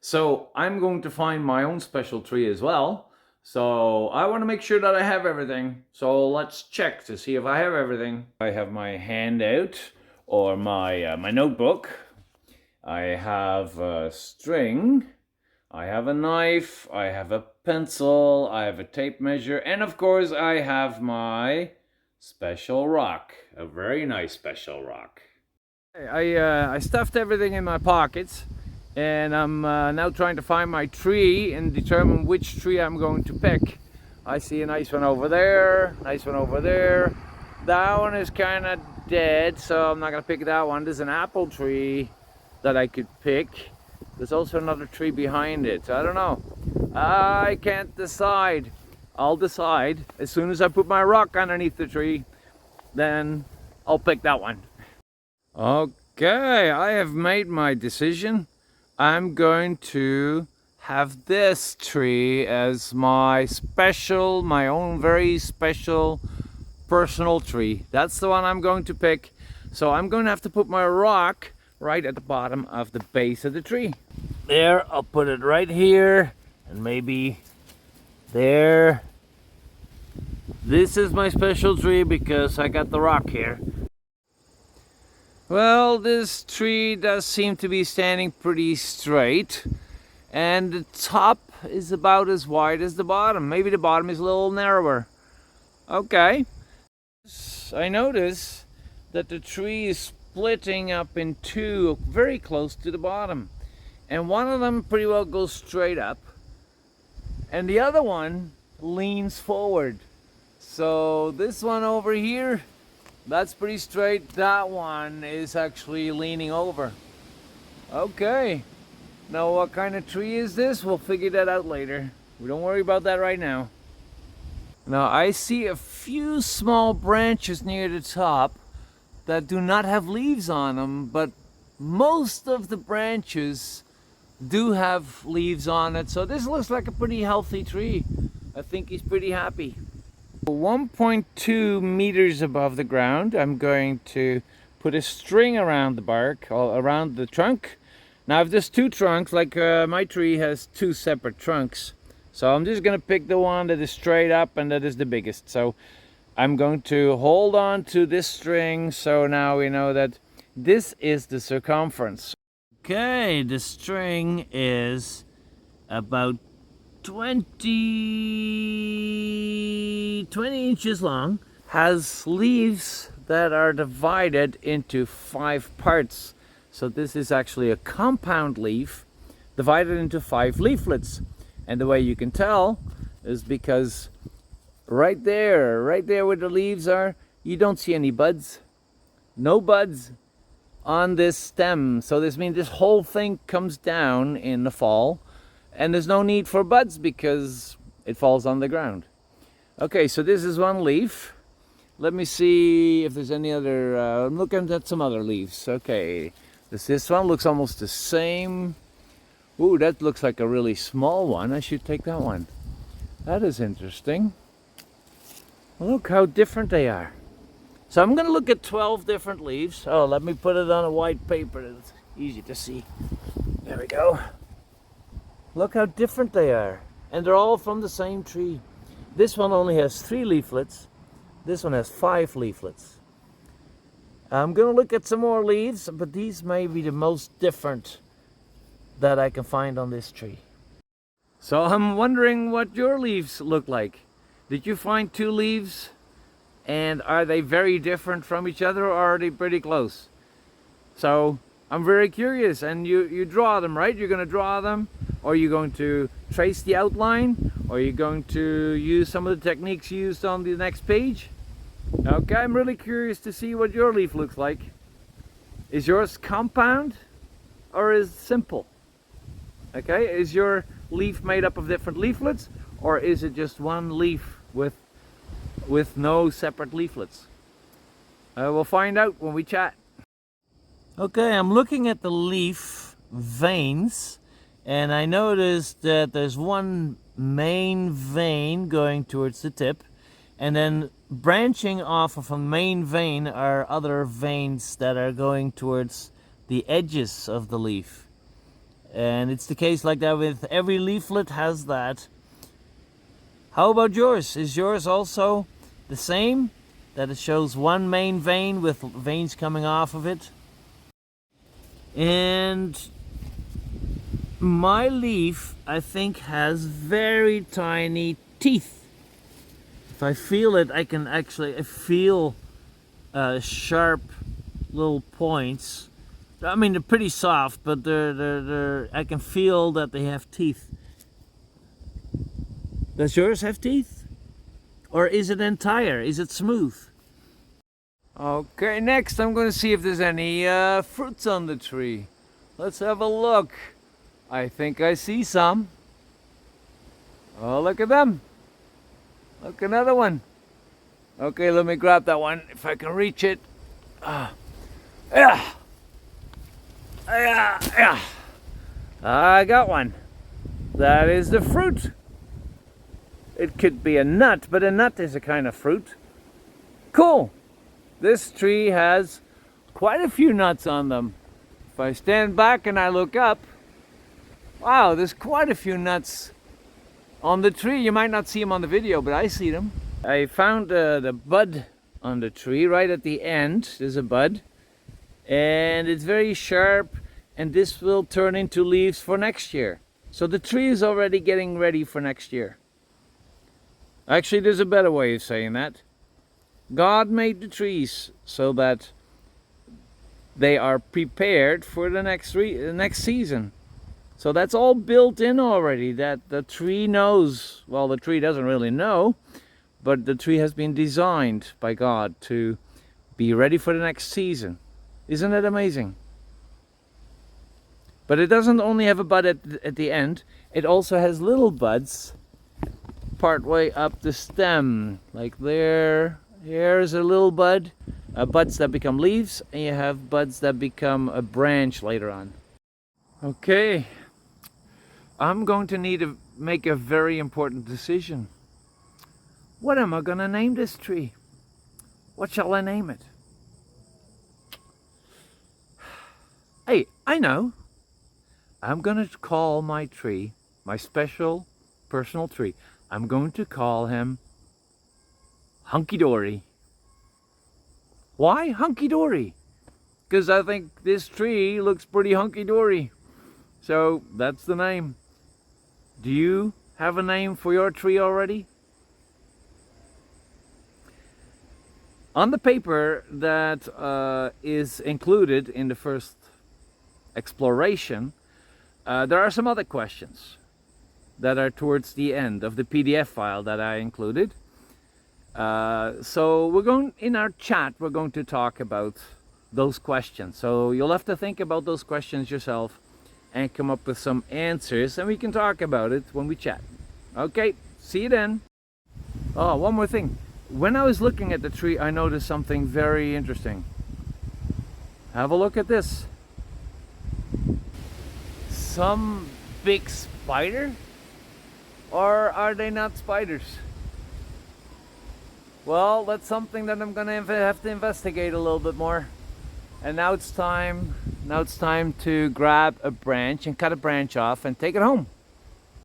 So I'm going to find my own special tree as well. So I want to make sure that I have everything. So let's check to see if I have everything. I have my handout or my notebook. I have a string. I have a knife. I have a pencil. I have a tape measure. And of course I have my special rock. A very nice special rock. I stuffed everything in my pockets, and I'm now trying to find my tree and determine which tree I'm going to pick. I see a nice one over there, nice one over there. That one is kind of dead, so I'm not going to pick that one. There's an apple tree that I could pick. There's also another tree behind it. I don't know. I can't decide. I'll decide as soon as I put my rock underneath the tree, then I'll pick that one. Okay, I have made my decision. I'm going to have this tree as my own very special personal tree. That's the one I'm going to pick. So I'm going to have to put my rock right at the bottom of the base of the tree. There, I'll put it right here, and maybe there. This is my special tree because I got the rock here. Well, this tree does seem to be standing pretty straight, and the top is about as wide as the bottom. Maybe the bottom is a little narrower. Okay. I notice that the tree is splitting up in two very close to the bottom. And one of them pretty well goes straight up, and the other one leans forward. So this one over here, that's pretty straight. That one is actually leaning over. Okay. Now what kind of tree is this? We'll figure that out later. We don't worry about that right now. Now I see a few small branches near the top that do not have leaves on them, but most of the branches do have leaves on it. So this looks like a pretty healthy tree. I think he's pretty happy. 1.2 meters above the ground, I'm going to put a string around the bark, or around the trunk. Now if there's two trunks, like my tree has two separate trunks, so I'm just going to pick the one that is straight up and that is the biggest. So I'm going to hold on to this string, so now we know that this is the circumference. Okay, the string is about 20 inches long, has leaves that are divided into 5 parts. So this is actually a compound leaf divided into 5 leaflets. And the way you can tell is because right there where the leaves are, you don't see any buds. No buds on this stem. So this means this whole thing comes down in the fall. And there's no need for buds because it falls on the ground. Okay, so this is one leaf. Let me see if there's any other. I'm looking at some other leaves. Okay, this one looks almost the same. Ooh, that looks like a really small one. I should take that one. That is interesting. Look how different they are. So I'm going to look at 12 different leaves. Oh, let me put it on a white paper. It's easy to see. There we go. Look how different they are. And they're all from the same tree. This one only has 3 leaflets. This one has 5 leaflets. I'm going to look at some more leaves, but these may be the most different that I can find on this tree. So I'm wondering what your leaves look like. Did you find 2 leaves? And are they very different from each other, or are they pretty close? So I'm very curious. And you draw them, right? You're going to draw them? Or are you going to trace the outline? Or are you going to use some of the techniques used on the next page? Okay, I'm really curious to see what your leaf looks like. Is yours compound or is it simple? Okay, is your leaf made up of different leaflets, or is it just one leaf with no separate leaflets? We'll find out when we chat. Okay, I'm looking at the leaf veins, and I noticed that there's one main vein going towards the tip, and then branching off of a main vein are other veins that are going towards the edges of the leaf. And it's the case like that with every leaflet has that. How about yours? Is yours also the same? That it shows one main vein with veins coming off of it? And my leaf, I think, has very tiny teeth. If I feel it, I can actually feel sharp little points. I mean, they're pretty soft, but I can feel that they have teeth. Does yours have teeth? Or is it entire? Is it smooth? Okay, next I'm going to see if there's any fruits on the tree. Let's have a look. I think I see some. Oh, look at them. Look, another one. Okay, let me grab that one if I can reach it. Yeah. Yeah. I got one. That is the fruit. It could be a nut, but a nut is a kind of fruit. Cool. This tree has quite a few nuts on them. If I stand back and I look up, wow, there's quite a few nuts on the tree. You might not see them on the video, but I see them. I found the bud on the tree right at the end. There's a bud. And it's very sharp, and this will turn into leaves for next year. So the tree is already getting ready for next year. Actually, there's a better way of saying that. God made the trees so that they are prepared for the next season. So that's all built in already, that the tree knows. Well, the tree doesn't really know, but the tree has been designed by God to be ready for the next season. Isn't that amazing? But it doesn't only have a bud at the end, it also has little buds part way up the stem. Like there, here's a little bud, buds that become leaves, and you have buds that become a branch later on. Okay, I'm going to need to make a very important decision. What am I going to name this tree? What shall I name it? Hey, I know. I'm going to call my tree, my special personal tree, I'm going to call him Hunky Dory. Why Hunky Dory? Because I think this tree looks pretty hunky dory. So that's the name. Do you have a name for your tree already? On the paper that is included in the first exploration, there are some other questions that are towards the end of the PDF file that I included. So we're going, in our chat, we're going to talk about those questions. So you'll have to think about those questions yourself and come up with some answers, and we can talk about it when we chat. Okay, see you then. Oh, one more thing. When I was looking at the tree, I noticed something very interesting. Have a look at this. Some big spider? Or are they not spiders? Well, that's something that I'm gonna have to investigate a little bit more. And now it's time to grab a branch and cut a branch off and take it home.